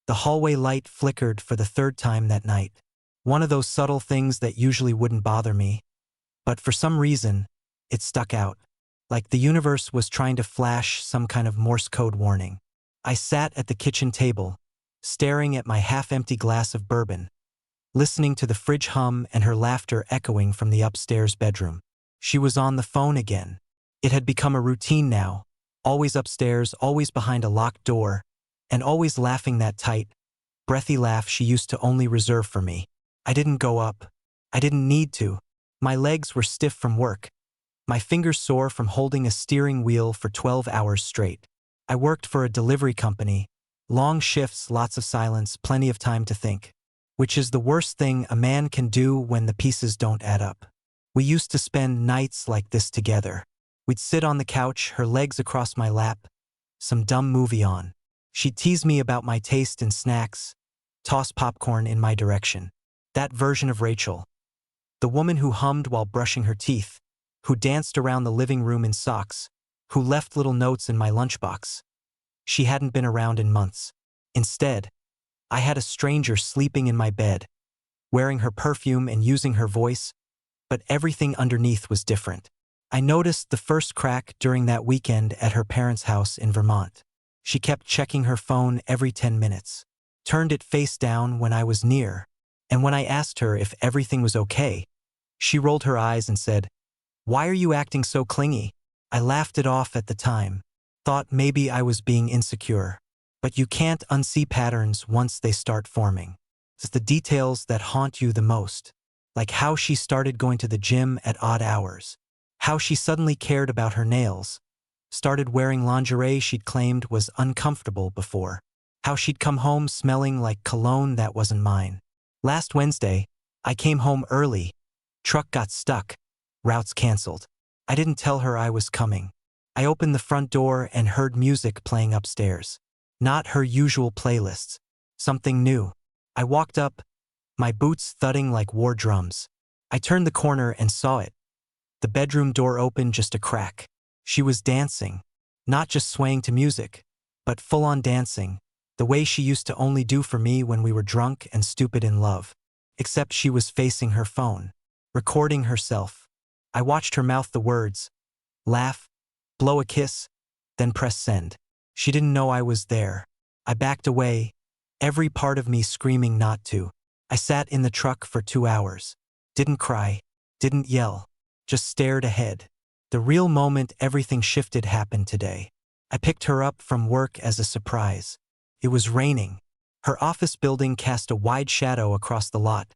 The hallway light flickered for the third time that night. One of those subtle things that usually wouldn't bother me, but for some reason, it stuck out. Like the universe was trying to flash some kind of Morse code warning. I sat at the kitchen table, staring at my half-empty glass of bourbon, listening to the fridge hum and her laughter echoing from the upstairs bedroom. She was on the phone again. It had become a routine now, always upstairs, always behind a locked door, and always laughing that tight, breathy laugh she used to only reserve for me. I didn't go up. I didn't need to. My legs were stiff from work. My fingers sore from holding a steering wheel for 12 hours straight. I worked for a delivery company. Long shifts, lots of silence, plenty of time to think. Which is the worst thing a man can do when the pieces don't add up. We used to spend nights like this together. We'd sit on the couch, her legs across my lap, some dumb movie on. She'd tease me about my taste in snacks, toss popcorn in my direction. That version of Rachel. The woman who hummed while brushing her teeth, who danced around the living room in socks, who left little notes in my lunchbox. She hadn't been around in months. Instead, I had a stranger sleeping in my bed, wearing her perfume and using her voice, but everything underneath was different. I noticed the first crack during that weekend at her parents' house in Vermont. She kept checking her phone every 10 minutes, turned it face down when I was near, and when I asked her if everything was okay, she rolled her eyes and said, "Why are you acting so clingy?" I laughed it off at the time, thought maybe I was being insecure. But you can't unsee patterns once they start forming. It's the details that haunt you the most, like how she started going to the gym at odd hours, how she suddenly cared about her nails, started wearing lingerie she'd claimed was uncomfortable before, how she'd come home smelling like cologne that wasn't mine. Last Wednesday, I came home early. Truck got stuck. Routes canceled. I didn't tell her I was coming. I opened the front door and heard music playing upstairs. Not her usual playlists. Something new. I walked up, my boots thudding like war drums. I turned the corner and saw it. The bedroom door opened just a crack. She was dancing. Not just swaying to music, but full-on dancing, the way she used to only do for me when we were drunk and stupid in love. Except she was facing her phone, recording herself. I watched her mouth the words, laugh, blow a kiss, then press send. She didn't know I was there. I backed away, every part of me screaming not to. I sat in the truck for 2 hours. Didn't cry, didn't yell, just stared ahead. The real moment everything shifted happened today. I picked her up from work as a surprise. It was raining. Her office building cast a wide shadow across the lot,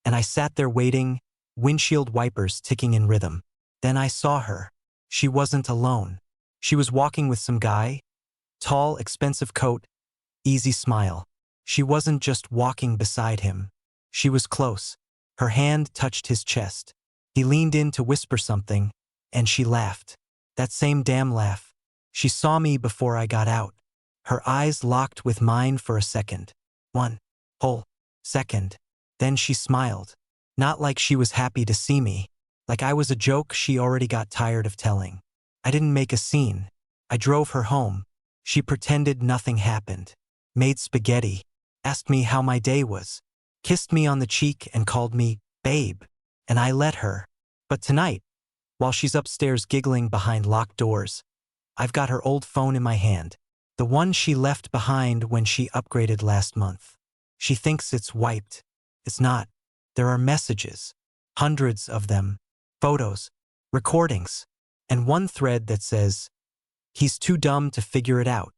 and I sat there waiting, windshield wipers ticking in rhythm. Then I saw her. She wasn't alone. She was walking with some guy. Tall, expensive coat, easy smile. She wasn't just walking beside him. She was close. Her hand touched his chest. He leaned in to whisper something, and she laughed. That same damn laugh. She saw me before I got out. Her eyes locked with mine for a second. One whole second. Then she smiled. Not like she was happy to see me. Like I was a joke she already got tired of telling. I didn't make a scene. I drove her home. She pretended nothing happened. Made spaghetti. Asked me how my day was. Kissed me on the cheek and called me babe. And I let her. But tonight, while she's upstairs giggling behind locked doors, I've got her old phone in my hand. The one she left behind when she upgraded last month. She thinks it's wiped. It's not. There are messages. Hundreds of them. Photos. Recordings. And one thread that says, "He's too dumb to figure it out."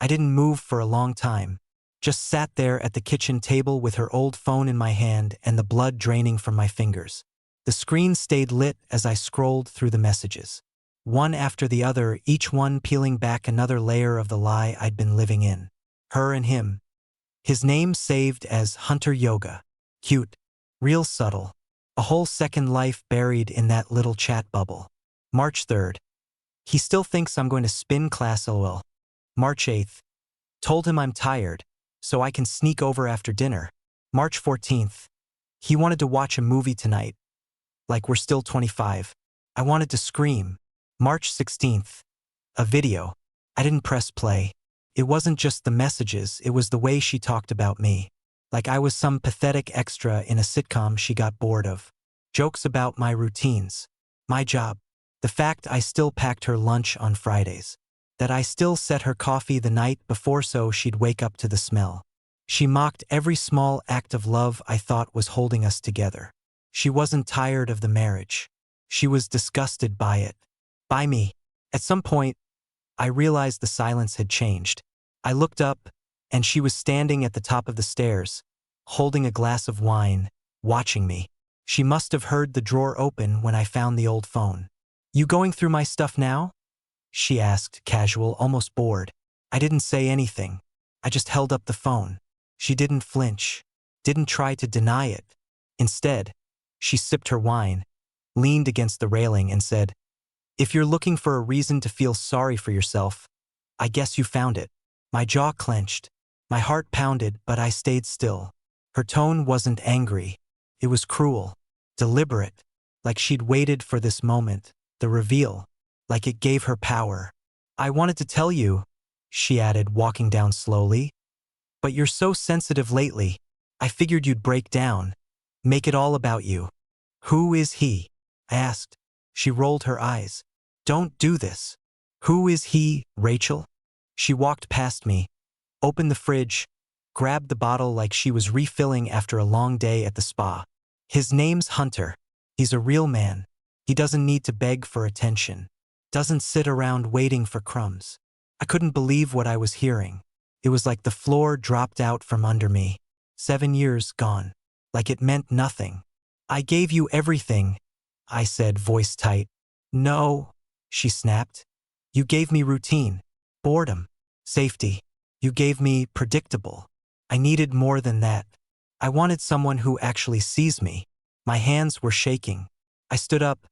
I didn't move for a long time. Just sat there at the kitchen table with her old phone in my hand and the blood draining from my fingers. The screen stayed lit as I scrolled through the messages. One after the other, each one peeling back another layer of the lie I'd been living in. Her and him. His name saved as Hunter Yoga. Cute. Real subtle. A whole second life buried in that little chat bubble. March 3rd. He still thinks I'm going to spin class lol. March 8th. Told him I'm tired, so I can sneak over after dinner. March 14th. He wanted to watch a movie tonight. Like we're still 25. I wanted to scream. March 16th. A video. I didn't press play. It wasn't just the messages, it was the way she talked about me. Like I was some pathetic extra in a sitcom she got bored of. Jokes about my routines. My job. The fact I still packed her lunch on Fridays. That I still set her coffee the night before so she'd wake up to the smell. She mocked every small act of love I thought was holding us together. She wasn't tired of the marriage. She was disgusted by it. By me. At some point, I realized the silence had changed. I looked up, and she was standing at the top of the stairs, holding a glass of wine, watching me. She must have heard the drawer open when I found the old phone. "You going through my stuff now?" she asked, casual, almost bored. I didn't say anything. I just held up the phone. She didn't flinch, didn't try to deny it. Instead, she sipped her wine, leaned against the railing and said, "If you're looking for a reason to feel sorry for yourself, I guess you found it." My jaw clenched. My heart pounded, but I stayed still. Her tone wasn't angry. It was cruel, deliberate, like she'd waited for this moment, the reveal, like it gave her power. "I wanted to tell you," she added, walking down slowly, "but you're so sensitive lately. I figured you'd break down, make it all about you." "Who is he?" I asked. She rolled her eyes. "Don't do this." "Who is he, Rachel?" She walked past me, opened the fridge, grabbed the bottle like she was refilling after a long day at the spa. "His name's Hunter. He's a real man. He doesn't need to beg for attention. Doesn't sit around waiting for crumbs." I couldn't believe what I was hearing. It was like the floor dropped out from under me. 7 years gone. Like it meant nothing. "I gave you everything," I said, voice tight. "No," she snapped. "You gave me routine, boredom, safety. You gave me predictable. I needed more than that. I wanted someone who actually sees me." My hands were shaking. I stood up,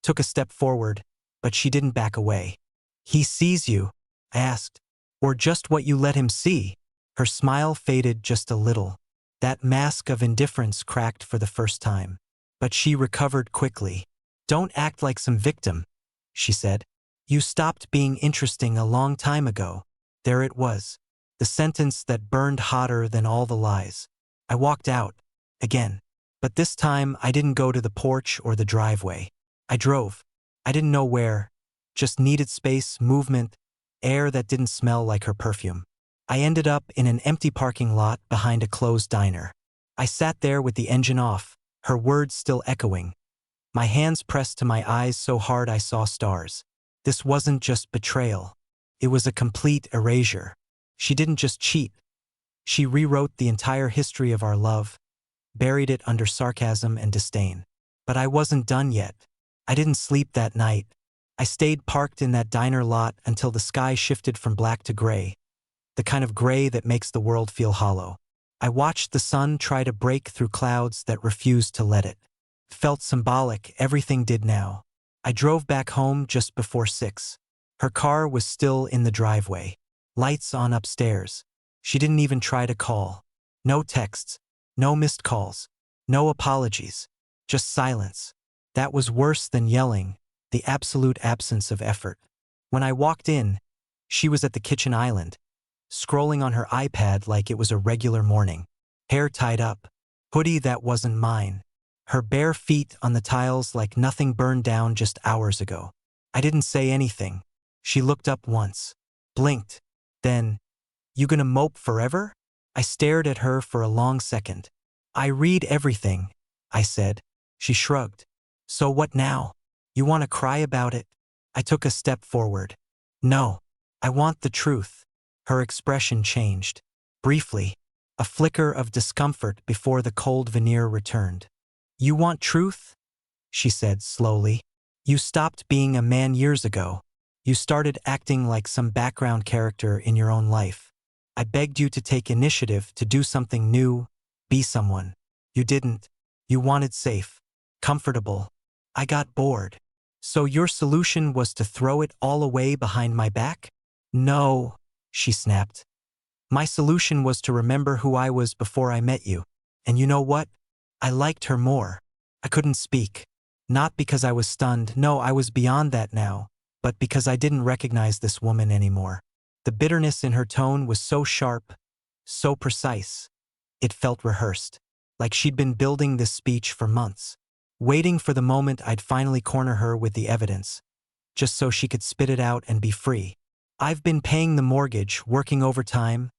took a step forward, but she didn't back away. "He sees you?" I asked. "Or just what you let him see?" Her smile faded just a little. That mask of indifference cracked for the first time. But she recovered quickly. "Don't act like some victim," she said. "You stopped being interesting a long time ago." There it was. The sentence that burned hotter than all the lies. I walked out. Again. But this time I didn't go to the porch or the driveway. I drove. I didn't know where. Just needed space, movement, air that didn't smell like her perfume. I ended up in an empty parking lot behind a closed diner. I sat there with the engine off, her words still echoing. My hands pressed to my eyes so hard I saw stars. This wasn't just betrayal. It was a complete erasure. She didn't just cheat. She rewrote the entire history of our love, buried it under sarcasm and disdain. But I wasn't done yet. I didn't sleep that night. I stayed parked in that diner lot until the sky shifted from black to gray, the kind of gray that makes the world feel hollow. I watched the sun try to break through clouds that refused to let it. Felt symbolic, everything did now. I drove back home just before 6. Her car was still in the driveway. Lights on upstairs. She didn't even try to call. No texts. No missed calls. No apologies. Just silence. That was worse than yelling, the absolute absence of effort. When I walked in, she was at the kitchen island, scrolling on her iPad like it was a regular morning. Hair tied up. Hoodie that wasn't mine. Her bare feet on the tiles like nothing burned down just hours ago. I didn't say anything. She looked up once. Blinked. Then, "You gonna mope forever?" I stared at her for a long second. "I read everything," I said. She shrugged. "So what now? You want to cry about it?" I took a step forward. "No. I want the truth." Her expression changed. Briefly. A flicker of discomfort before the cold veneer returned. "You want truth?" she said slowly. "You stopped being a man years ago. You started acting like some background character in your own life. I begged you to take initiative, to do something new, be someone. You didn't. You wanted safe, comfortable. I got bored. So your solution was to throw it all away behind my back?" "No," she snapped. "My solution was to remember who I was before I met you. And you know what? I liked her more." I couldn't speak. Not because I was stunned, no, I was beyond that now, but because I didn't recognize this woman anymore. The bitterness in her tone was so sharp, so precise. It felt rehearsed, like she'd been building this speech for months, waiting for the moment I'd finally corner her with the evidence, just so she could spit it out and be free. "I've been paying the mortgage, working overtime,"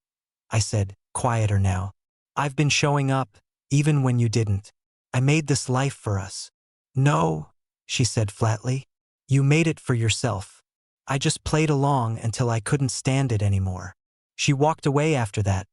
I said, quieter now. "I've been showing up, even when you didn't. I made this life for us." "No," she said flatly. "You made it for yourself. I just played along until I couldn't stand it anymore." She walked away after that,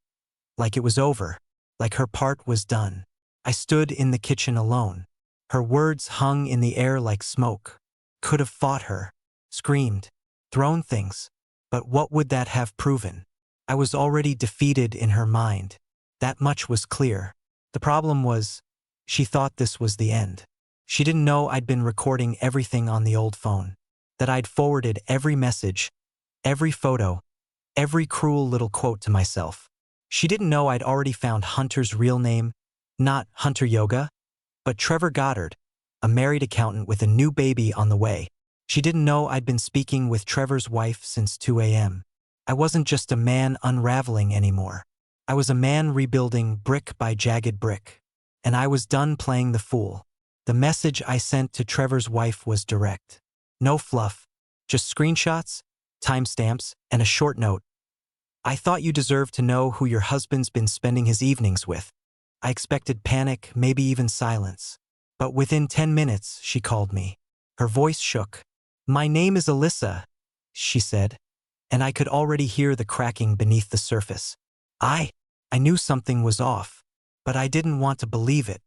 like it was over, like her part was done. I stood in the kitchen alone. Her words hung in the air like smoke. Could have fought her, screamed, thrown things. But what would that have proven? I was already defeated in her mind. That much was clear. The problem was, she thought this was the end. She didn't know I'd been recording everything on the old phone, that I'd forwarded every message, every photo, every cruel little quote to myself. She didn't know I'd already found Hunter's real name, not Hunter Yoga, but Trevor Goddard, a married accountant with a new baby on the way. She didn't know I'd been speaking with Trevor's wife since 2 a.m. I wasn't just a man unraveling anymore. I was a man rebuilding brick by jagged brick. And I was done playing the fool. The message I sent to Trevor's wife was direct. No fluff, just screenshots, timestamps, and a short note. "I thought you deserved to know who your husband's been spending his evenings with." I expected panic, maybe even silence. But within 10 minutes, she called me. Her voice shook. "My name is Alyssa," she said, and I could already hear the cracking beneath the surface. I knew something was off, but I didn't want to believe it.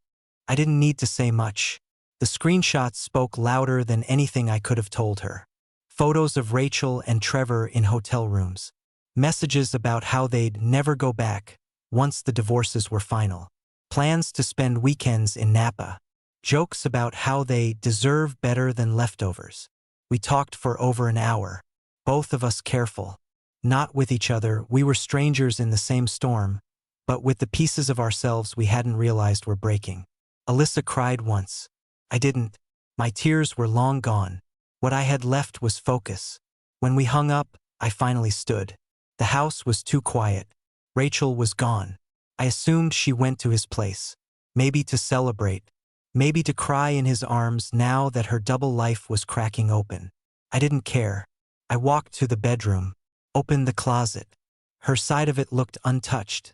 I didn't need to say much. The screenshots spoke louder than anything I could have told her. Photos of Rachel and Trevor in hotel rooms. Messages about how they'd never go back once the divorces were final. Plans to spend weekends in Napa. Jokes about how they deserve better than leftovers. We talked for over an hour, both of us careful. Not with each other, we were strangers in the same storm, but with the pieces of ourselves we hadn't realized were breaking. Alyssa cried once. I didn't. My tears were long gone. What I had left was focus. When we hung up, I finally stood. The house was too quiet. Rachel was gone. I assumed she went to his place. Maybe to celebrate. Maybe to cry in his arms now that her double life was cracking open. I didn't care. I walked to the bedroom, opened the closet. Her side of it looked untouched,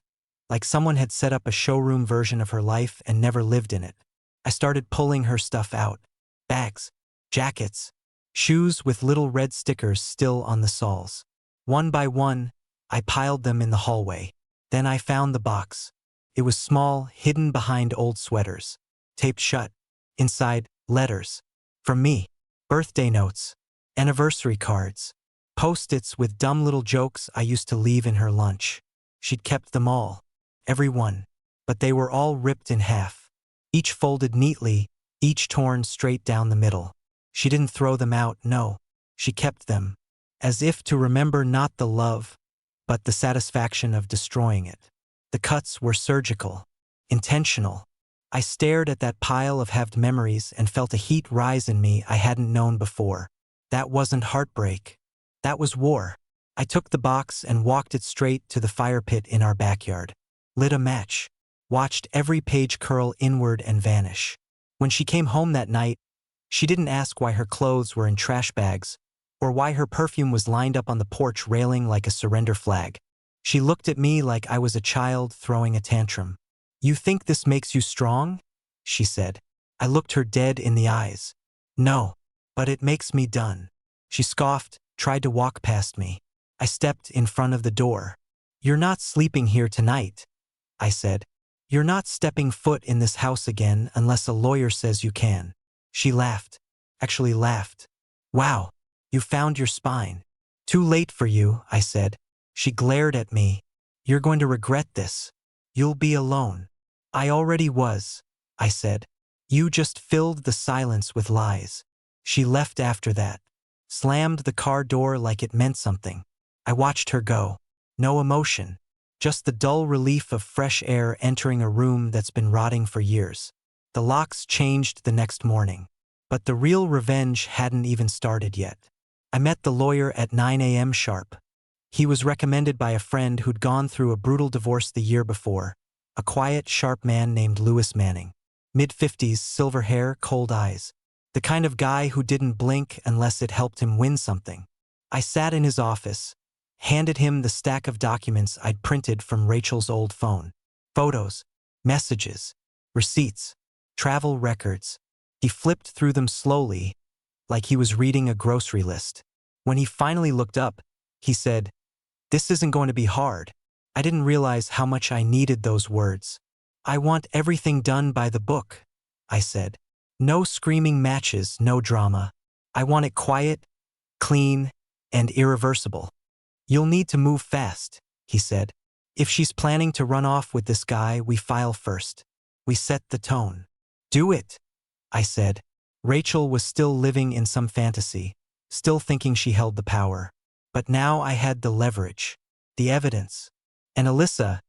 like someone had set up a showroom version of her life and never lived in it. I started pulling her stuff out. Bags, jackets, shoes with little red stickers still on the soles. One by one, I piled them in the hallway. Then I found the box. It was small, hidden behind old sweaters. Taped shut. Inside, letters. From me. Birthday notes. Anniversary cards. Post-its with dumb little jokes I used to leave in her lunch. She'd kept them all. Every one. But they were all ripped in half. Each folded neatly, each torn straight down the middle. She didn't throw them out, no. She kept them. As if to remember not the love, but the satisfaction of destroying it. The cuts were surgical. Intentional. I stared at that pile of halved memories and felt a heat rise in me I hadn't known before. That wasn't heartbreak. That was war. I took the box and walked it straight to the fire pit in our backyard. Lit a match. Watched every page curl inward and vanish. When she came home that night, she didn't ask why her clothes were in trash bags, or why her perfume was lined up on the porch railing like a surrender flag. She looked at me like I was a child throwing a tantrum. "You think this makes you strong?" she said. I looked her dead in the eyes. "No, but it makes me done." She scoffed, tried to walk past me. I stepped in front of the door. "You're not sleeping here tonight," I said. "You're not stepping foot in this house again unless a lawyer says you can." She laughed. Actually laughed. "Wow, you found your spine." "Too late for you," I said. She glared at me. "You're going to regret this. You'll be alone." "I already was," I said. "You just filled the silence with lies." She left after that. Slammed the car door like it meant something. I watched her go. No emotion. Just the dull relief of fresh air entering a room that's been rotting for years. The locks changed the next morning. But the real revenge hadn't even started yet. I met the lawyer at 9 a.m. sharp. He was recommended by a friend who'd gone through a brutal divorce the year before, a quiet, sharp man named Lewis Manning. Mid-50s, silver hair, cold eyes. The kind of guy who didn't blink unless it helped him win something. I sat in his office, handed him the stack of documents I'd printed from Rachel's old phone. Photos, messages, receipts, travel records. He flipped through them slowly, like he was reading a grocery list. When he finally looked up, he said, "This isn't going to be hard." I didn't realize how much I needed those words. "I want everything done by the book," I said. "No screaming matches, no drama. I want it quiet, clean, and irreversible." "You'll need to move fast," he said. "If she's planning to run off with this guy, we file first." We set the tone. "Do it," I said. Rachel was still living in some fantasy, still thinking she held the power. But now I had the leverage, the evidence. And Alyssa,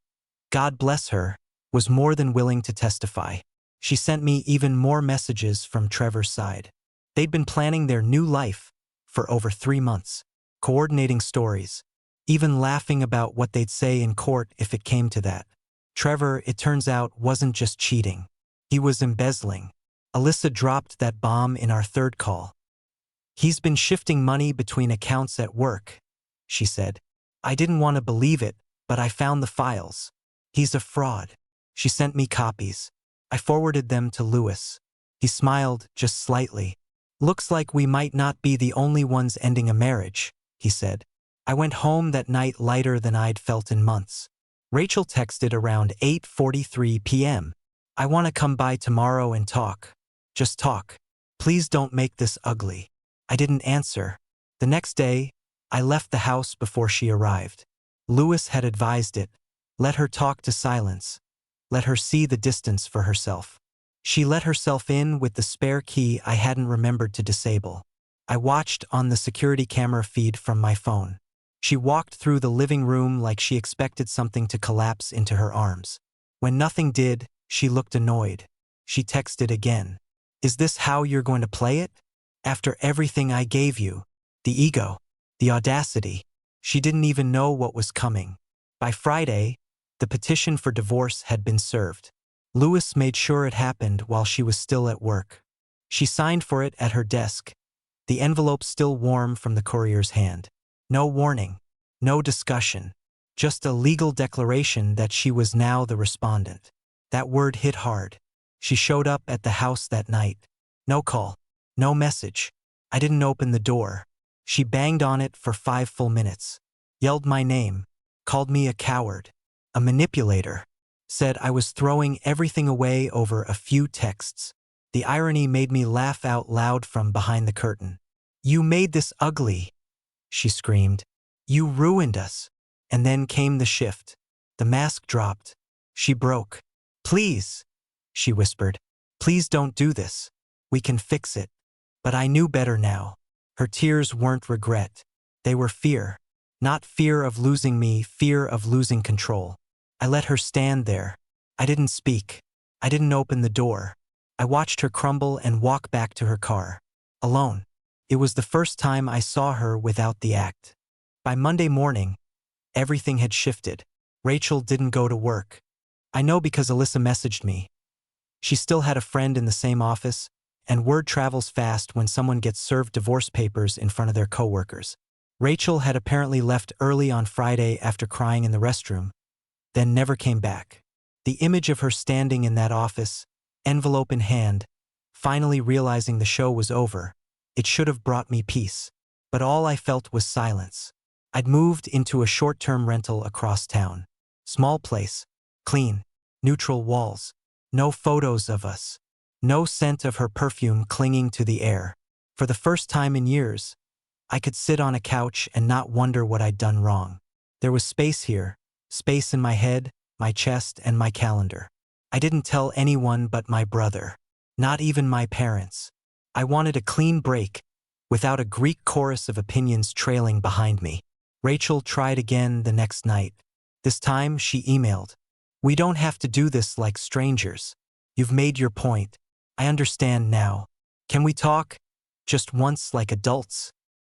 God bless her, was more than willing to testify. She sent me even more messages from Trevor's side. They'd been planning their new life for over 3 months, coordinating stories, even laughing about what they'd say in court if it came to that. Trevor, it turns out, wasn't just cheating. He was embezzling. Alyssa dropped that bomb in our third call. "He's been shifting money between accounts at work," she said. I didn't want to believe it, but I found the files. "He's a fraud." She sent me copies. I forwarded them to Lewis. He smiled, just slightly. "Looks like we might not be the only ones ending a marriage," he said. I went home that night lighter than I'd felt in months. Rachel texted around 8:43 p.m. "I want to come by tomorrow and talk. Just talk. Please don't make this ugly." I didn't answer. The next day, I left the house before she arrived. Lewis had advised it. Let her talk to silence. Let her see the distance for herself. She let herself in with the spare key I hadn't remembered to disable. I watched on the security camera feed from my phone. She walked through the living room like she expected something to collapse into her arms. When nothing did, she looked annoyed. She texted again. "Is this how you're going to play it? After everything I gave you, the ego, the audacity." She didn't even know what was coming. By Friday, the petition for divorce had been served. Lewis made sure it happened while she was still at work. She signed for it at her desk, the envelope still warm from the courier's hand. No warning, no discussion, just a legal declaration that she was now the respondent. That word hit hard. She showed up at the house that night. No call. No message. I didn't open the door. She banged on it for 5 full minutes. Yelled my name. Called me a coward. A manipulator. Said I was throwing everything away over a few texts. The irony made me laugh out loud from behind the curtain. "You made this ugly," she screamed. "You ruined us." And then came the shift. The mask dropped. She broke. "Please," she whispered. "Please don't do this. We can fix it." But I knew better now. Her tears weren't regret. They were fear. Not fear of losing me, fear of losing control. I let her stand there. I didn't speak. I didn't open the door. I watched her crumble and walk back to her car. Alone. It was the first time I saw her without the act. By Monday morning, everything had shifted. Rachel didn't go to work. I know because Alyssa messaged me. She still had a friend in the same office, and word travels fast when someone gets served divorce papers in front of their coworkers. Rachel had apparently left early on Friday after crying in the restroom, then never came back. The image of her standing in that office, envelope in hand, finally realizing the show was over, it should have brought me peace. But all I felt was silence. I'd moved into a short-term rental across town. Small place, clean, neutral walls, no photos of us. No scent of her perfume clinging to the air. For the first time in years, I could sit on a couch and not wonder what I'd done wrong. There was space here, space in my head, my chest, and my calendar. I didn't tell anyone but my brother, not even my parents. I wanted a clean break, without a Greek chorus of opinions trailing behind me. Rachel tried again the next night. This time she emailed, "We don't have to do this like strangers. You've made your point. I understand now. Can we talk? Just once like adults?"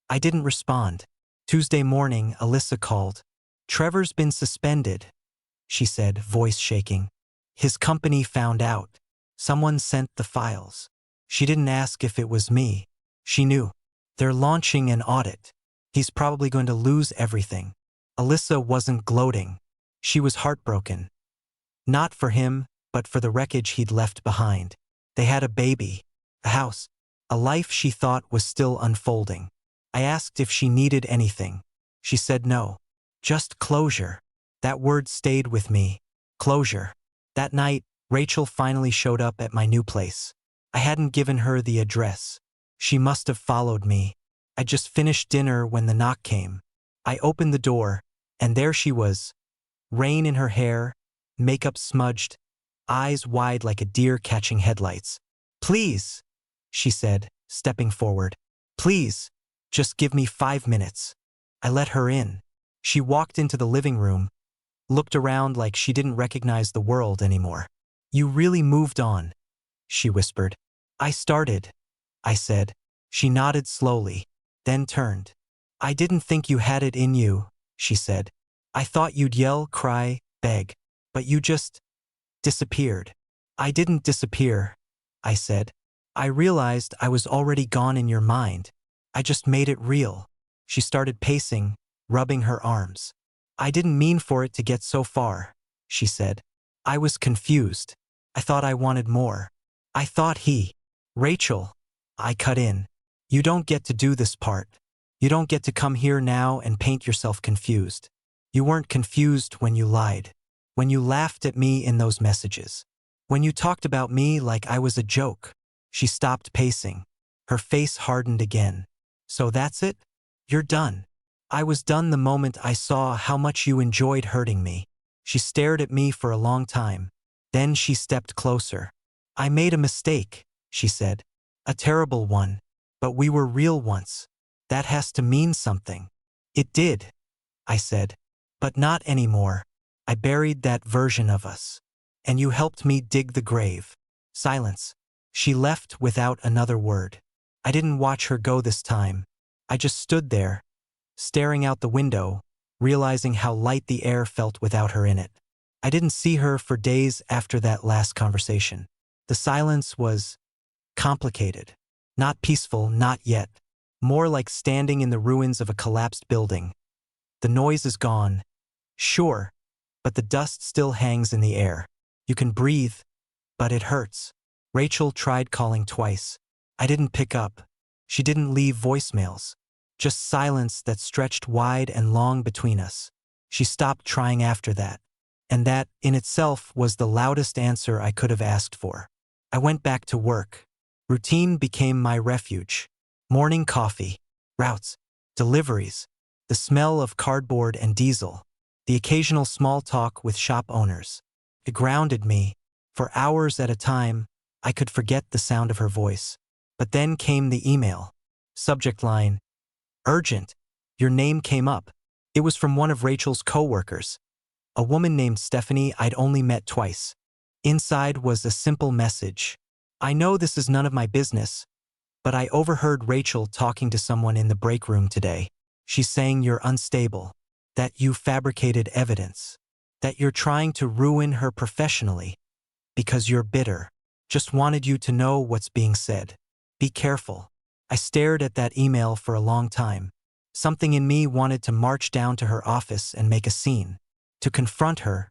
I didn't respond. Tuesday morning, Alyssa called. "Trevor's been suspended," she said, voice shaking. "His company found out. Someone sent the files." She didn't ask if it was me. She knew. "They're launching an audit. He's probably going to lose everything." Alyssa wasn't gloating. She was heartbroken. Not for him, but for the wreckage he'd left behind. They had a baby, a house, a life she thought was still unfolding. I asked if she needed anything. She said no. Just closure. That word stayed with me. Closure. That night, Rachel finally showed up at my new place. I hadn't given her the address. She must have followed me. I just finished dinner when the knock came. I opened the door, and there she was. Rain in her hair, makeup smudged, eyes wide like a deer catching headlights. "Please," she said, stepping forward. "Please, just give me 5 minutes." I let her in. She walked into the living room, looked around like she didn't recognize the world anymore. "You really moved on," she whispered. "I started," I said. She nodded slowly, then turned. "I didn't think you had it in you," she said. "I thought you'd yell, cry, beg. But you just disappeared." "I didn't disappear," I said. "I realized I was already gone in your mind. I just made it real." She started pacing, rubbing her arms. "I didn't mean for it to get so far," she said. "I was confused. I thought I wanted more. I thought he—" "Rachel," I cut in. "You don't get to do this part. You don't get to come here now and paint yourself confused. You weren't confused when you lied. When you laughed at me in those messages. When you talked about me like I was a joke." She stopped pacing. Her face hardened again. "So that's it? You're done." "I was done the moment I saw how much you enjoyed hurting me." She stared at me for a long time. Then she stepped closer. "I made a mistake," she said. "A terrible one. But we were real once. That has to mean something." "It did," I said. "But not anymore. I buried that version of us. And you helped me dig the grave." Silence. She left without another word. I didn't watch her go this time. I just stood there, staring out the window, realizing how light the air felt without her in it. I didn't see her for days after that last conversation. The silence was complicated. Not peaceful, not yet. More like standing in the ruins of a collapsed building. The noise is gone. Sure, but the dust still hangs in the air. You can breathe, but it hurts. Rachel tried calling twice. I didn't pick up. She didn't leave voicemails. Just silence that stretched wide and long between us. She stopped trying after that. And that, in itself, was the loudest answer I could have asked for. I went back to work. Routine became my refuge. Morning coffee, routes, deliveries, the smell of cardboard and diesel, the occasional small talk with shop owners. It grounded me. For hours at a time, I could forget the sound of her voice. But then came the email. Subject line, "Urgent." Your name came up. It was from one of Rachel's co-workers, a woman named Stephanie I'd only met twice. Inside was a simple message. "I know this is none of my business, but I overheard Rachel talking to someone in the break room today. She's saying you're unstable, that you fabricated evidence, that you're trying to ruin her professionally because you're bitter. Just wanted you to know what's being said. Be careful." I stared at that email for a long time. Something in me wanted to march down to her office and make a scene, to confront her,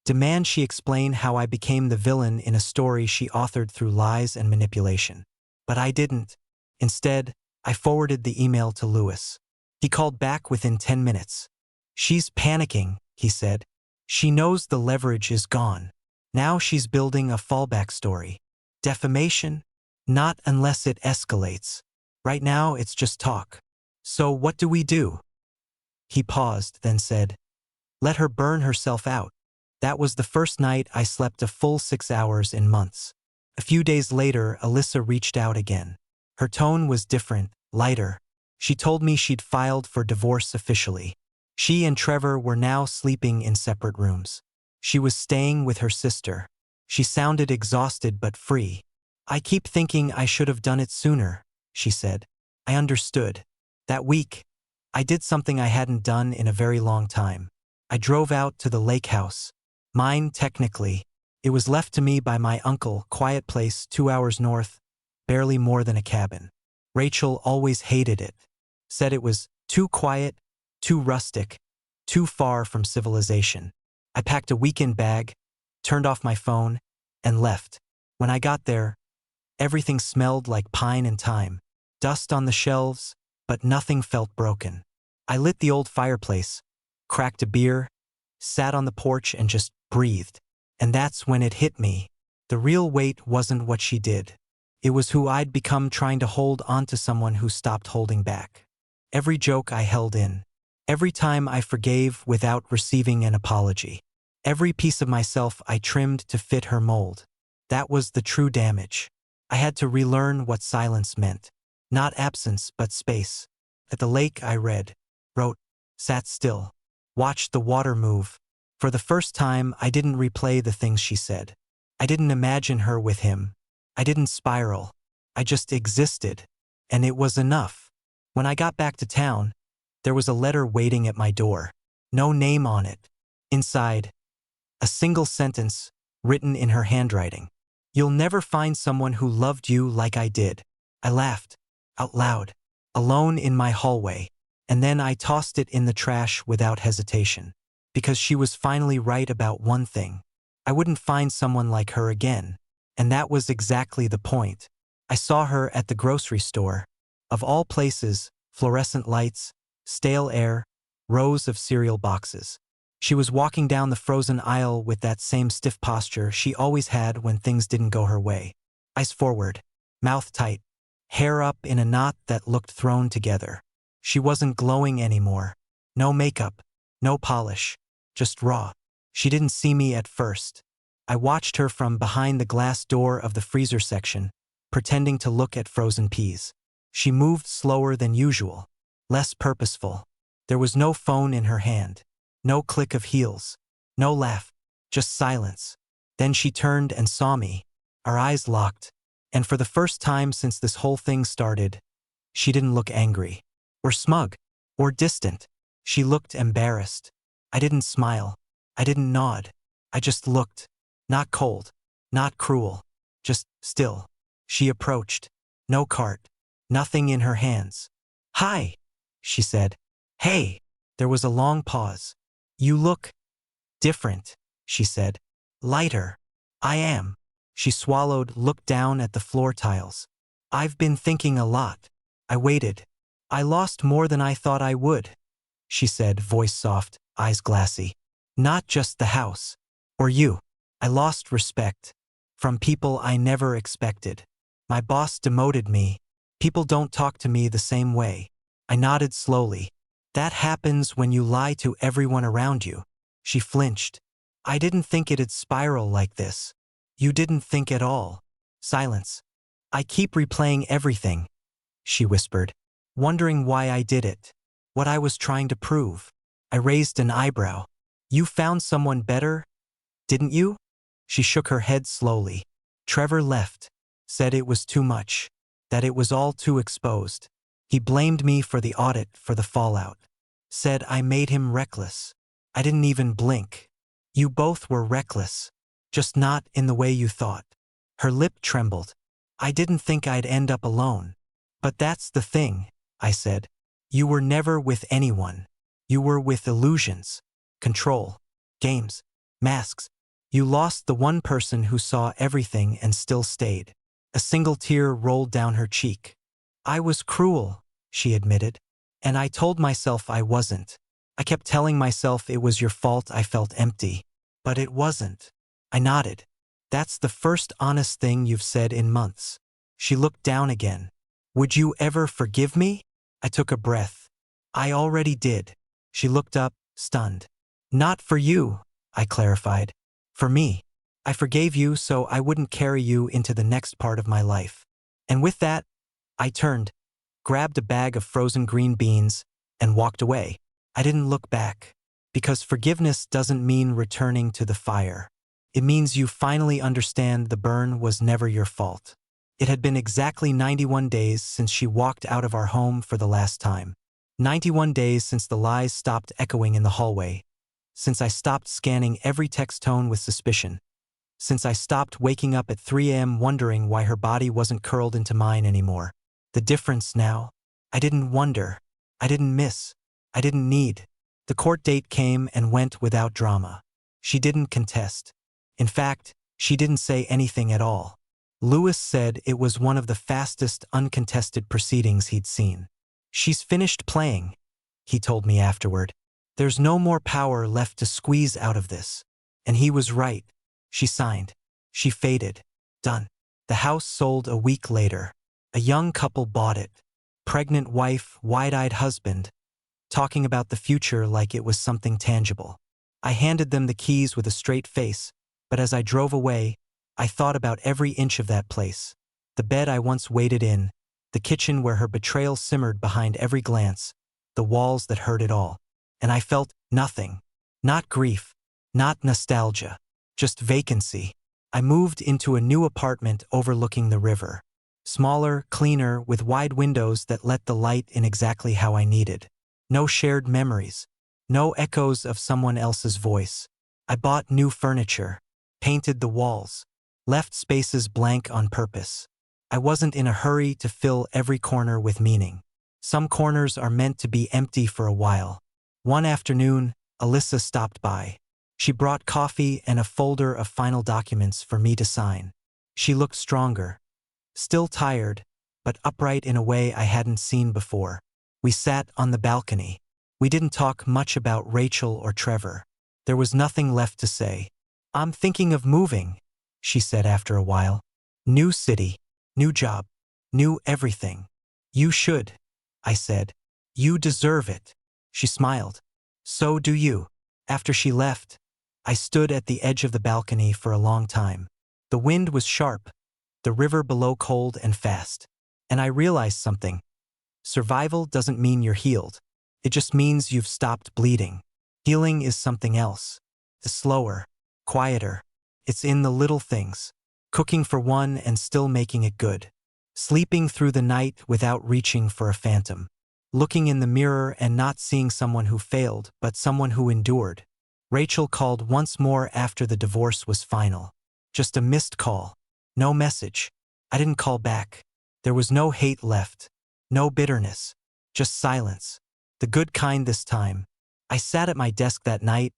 demand she explain how I became the villain in a story she authored through lies and manipulation. But I didn't. Instead, I forwarded the email to Lewis. He called back within 10 minutes. "She's panicking," he said. "She knows the leverage is gone. Now she's building a fallback story. Defamation? Not unless it escalates. Right now it's just talk. So what do we do?" He paused, then said, "Let her burn herself out." That was the first night I slept a full 6 hours in months. A few days later, Alyssa reached out again. Her tone was different, lighter. She told me she'd filed for divorce officially. She and Trevor were now sleeping in separate rooms. She was staying with her sister. She sounded exhausted but free. "I keep thinking I should have done it sooner," she said. I understood. That week, I did something I hadn't done in a very long time. I drove out to the lake house. Mine, technically. It was left to me by my uncle, quiet place 2 hours north, barely more than a cabin. Rachel always hated it. Said it was too quiet, too rustic, too far from civilization. I packed a weekend bag, turned off my phone, and left. When I got there, everything smelled like pine and thyme. Dust on the shelves, but nothing felt broken. I lit the old fireplace, cracked a beer, sat on the porch and just breathed. And that's when it hit me. The real weight wasn't what she did. It was who I'd become trying to hold onto someone who stopped holding back. Every joke I held in. Every time I forgave without receiving an apology. Every piece of myself I trimmed to fit her mold. That was the true damage. I had to relearn what silence meant. Not absence, but space. At the lake I read, wrote, sat still, watched the water move. For the first time, I didn't replay the things she said. I didn't imagine her with him. I didn't spiral. I just existed. And it was enough. When I got back to town, there was a letter waiting at my door. No name on it. Inside, a single sentence written in her handwriting. You'll never find someone who loved you like I did. I laughed, out loud, alone in my hallway, and then I tossed it in the trash without hesitation. Because she was finally right about one thing. I wouldn't find someone like her again. And that was exactly the point. I saw her at the grocery store. Of all places, fluorescent lights, stale air, rows of cereal boxes. She was walking down the frozen aisle with that same stiff posture she always had when things didn't go her way. Eyes forward, mouth tight, hair up in a knot that looked thrown together. She wasn't glowing anymore. No makeup, no polish, just raw. She didn't see me at first. I watched her from behind the glass door of the freezer section, pretending to look at frozen peas. She moved slower than usual, less purposeful. There was no phone in her hand, no click of heels, no laugh, just silence. Then she turned and saw me. Our eyes locked, and for the first time since this whole thing started, she didn't look angry, or smug, or distant. She looked embarrassed. I didn't smile. I didn't nod. I just looked. Not cold. Not cruel. Just still. She approached. No cart. Nothing in her hands. Hi, she said. Hey. There was a long pause. You look different, she said. Lighter. I am. She swallowed, looked down at the floor tiles. I've been thinking a lot. I waited. I lost more than I thought I would, she said, voice soft, eyes glassy. Not just the house. Or you. I lost respect. From people I never expected. My boss demoted me. People don't talk to me the same way. I nodded slowly. That happens when you lie to everyone around you. She flinched. I didn't think it'd spiral like this. You didn't think at all. Silence. I keep replaying everything, she whispered, wondering why I did it. What I was trying to prove. I raised an eyebrow. You found someone better, didn't you? She shook her head slowly. Trevor left. Said it was too much. That it was all too exposed. He blamed me for the audit, for the fallout. Said I made him reckless. I didn't even blink. You both were reckless. Just not in the way you thought. Her lip trembled. I didn't think I'd end up alone. But that's the thing, I said. You were never with anyone. You were with illusions. Control. Games. Masks. You lost the one person who saw everything and still stayed. A single tear rolled down her cheek. I was cruel, she admitted. And I told myself I wasn't. I kept telling myself it was your fault I felt empty. But it wasn't. I nodded. That's the first honest thing you've said in months. She looked down again. Would you ever forgive me? I took a breath. I already did. She looked up, stunned. Not for you, I clarified. For me. I forgave you so I wouldn't carry you into the next part of my life. And with that, I turned, grabbed a bag of frozen green beans, and walked away. I didn't look back. Because forgiveness doesn't mean returning to the fire. It means you finally understand the burn was never your fault. It had been exactly 91 days since she walked out of our home for the last time. 91 days since the lies stopped echoing in the hallway. Since I stopped scanning every text tone with suspicion. Since I stopped waking up at 3 a.m. wondering why her body wasn't curled into mine anymore. The difference now? I didn't wonder. I didn't miss. I didn't need. The court date came and went without drama. She didn't contest. In fact, she didn't say anything at all. Lewis said it was one of the fastest uncontested proceedings he'd seen. "She's finished playing," he told me afterward. "There's no more power left to squeeze out of this." And he was right. She signed. She faded. Done. The house sold a week later. A young couple bought it. Pregnant wife, wide-eyed husband, talking about the future like it was something tangible. I handed them the keys with a straight face, but as I drove away, I thought about every inch of that place. The bed I once waited in, the kitchen where her betrayal simmered behind every glance, the walls that heard it all. And I felt nothing. Not grief. Not nostalgia. Just vacancy. I moved into a new apartment overlooking the river. Smaller, cleaner, with wide windows that let the light in exactly how I needed. No shared memories. No echoes of someone else's voice. I bought new furniture. Painted the walls. Left spaces blank on purpose. I wasn't in a hurry to fill every corner with meaning. Some corners are meant to be empty for a while. One afternoon, Alyssa stopped by. She brought coffee and a folder of final documents for me to sign. She looked stronger. Still tired, but upright in a way I hadn't seen before. We sat on the balcony. We didn't talk much about Rachel or Trevor. There was nothing left to say. "I'm thinking of moving," she said after a while. "New city, new job, new everything." "You should," I said. "You deserve it." She smiled. "So do you." After she left, I stood at the edge of the balcony for a long time. The wind was sharp, the river below cold and fast. And I realized something. Survival doesn't mean you're healed. It just means you've stopped bleeding. Healing is something else. It's slower, quieter. It's in the little things. Cooking for one and still making it good. Sleeping through the night without reaching for a phantom. Looking in the mirror and not seeing someone who failed, but someone who endured. Rachel called once more after the divorce was final. Just a missed call. No message. I didn't call back. There was no hate left. No bitterness. Just silence. The good kind this time. I sat at my desk that night,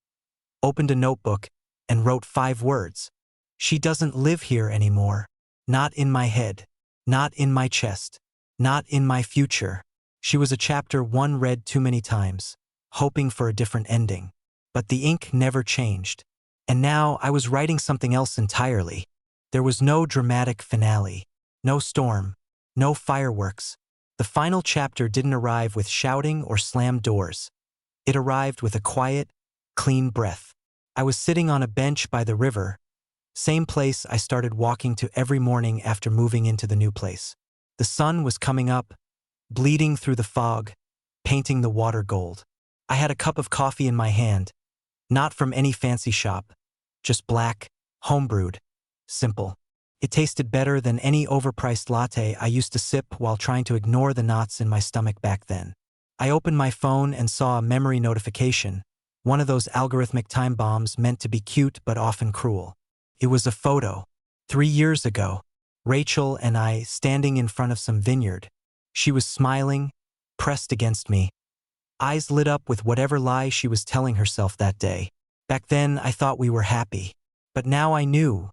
opened a notebook, and wrote 5 words. She doesn't live here anymore. Not in my head. Not in my chest. Not in my future. She was a chapter one read too many times, hoping for a different ending. But the ink never changed. And now I was writing something else entirely. There was no dramatic finale. No storm. No fireworks. The final chapter didn't arrive with shouting or slammed doors. It arrived with a quiet, clean breath. I was sitting on a bench by the river, same place I started walking to every morning after moving into the new place. The sun was coming up, bleeding through the fog, painting the water gold. I had a cup of coffee in my hand, not from any fancy shop, just black, homebrewed, simple. It tasted better than any overpriced latte I used to sip while trying to ignore the knots in my stomach back then. I opened my phone and saw a memory notification, one of those algorithmic time bombs meant to be cute but often cruel. It was a photo. 3 years ago, Rachel and I standing in front of some vineyard. She was smiling, pressed against me, eyes lit up with whatever lie she was telling herself that day. Back then, I thought we were happy. But now I knew.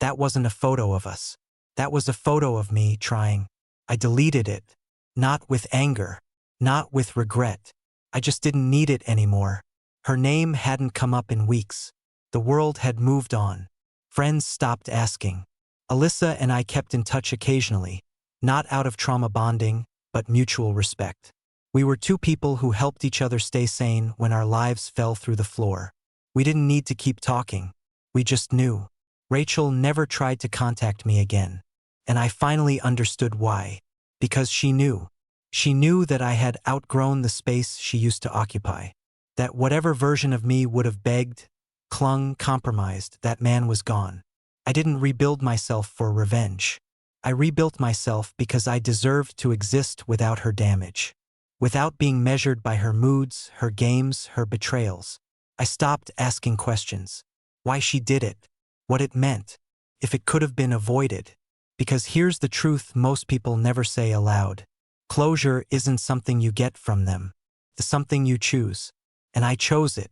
That wasn't a photo of us. That was a photo of me trying. I deleted it. Not with anger. Not with regret. I just didn't need it anymore. Her name hadn't come up in weeks. The world had moved on. Friends stopped asking. Alyssa and I kept in touch occasionally, not out of trauma bonding, but mutual respect. We were 2 people who helped each other stay sane when our lives fell through the floor. We didn't need to keep talking. We just knew. Rachel never tried to contact me again. And I finally understood why. Because she knew. She knew that I had outgrown the space she used to occupy. That whatever version of me would have begged, clung, compromised, that man was gone. I didn't rebuild myself for revenge. I rebuilt myself because I deserved to exist without her damage. without being measured by her moods, her games, her betrayals. I stopped asking questions. Why she did it, what it meant, if it could have been avoided. Because here's the truth most people never say aloud. Closure isn't something you get from them. It's something you choose. And I chose it.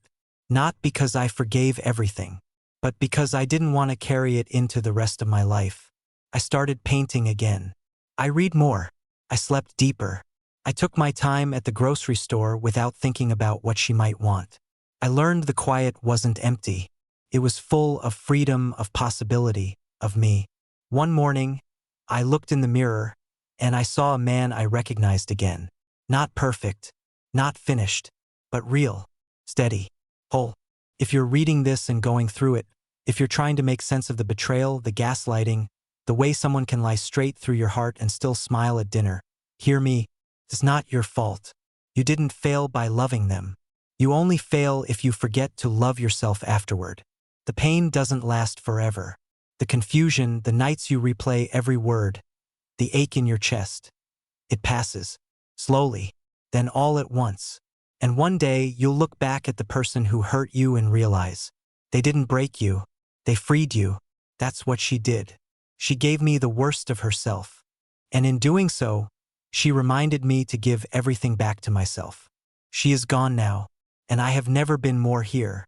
Not because I forgave everything, but because I didn't want to carry it into the rest of my life. I started painting again. I read more. I slept deeper. I took my time at the grocery store without thinking about what she might want. I learned the quiet wasn't empty. It was full of freedom, of possibility, of me. One morning, I looked in the mirror, and I saw a man I recognized again. Not perfect, not finished, but real, steady, whole. If you're reading this and going through it, if you're trying to make sense of the betrayal, the gaslighting, the way someone can lie straight through your heart and still smile at dinner, hear me, it's not your fault. You didn't fail by loving them. You only fail if you forget to love yourself afterward. The pain doesn't last forever. The confusion, the nights you replay every word, the ache in your chest. It passes. Slowly. Then all at once. And one day you'll look back at the person who hurt you and realize, they didn't break you. They freed you. That's what she did. She gave me the worst of herself. And in doing so, she reminded me to give everything back to myself. She is gone now, and I have never been more here.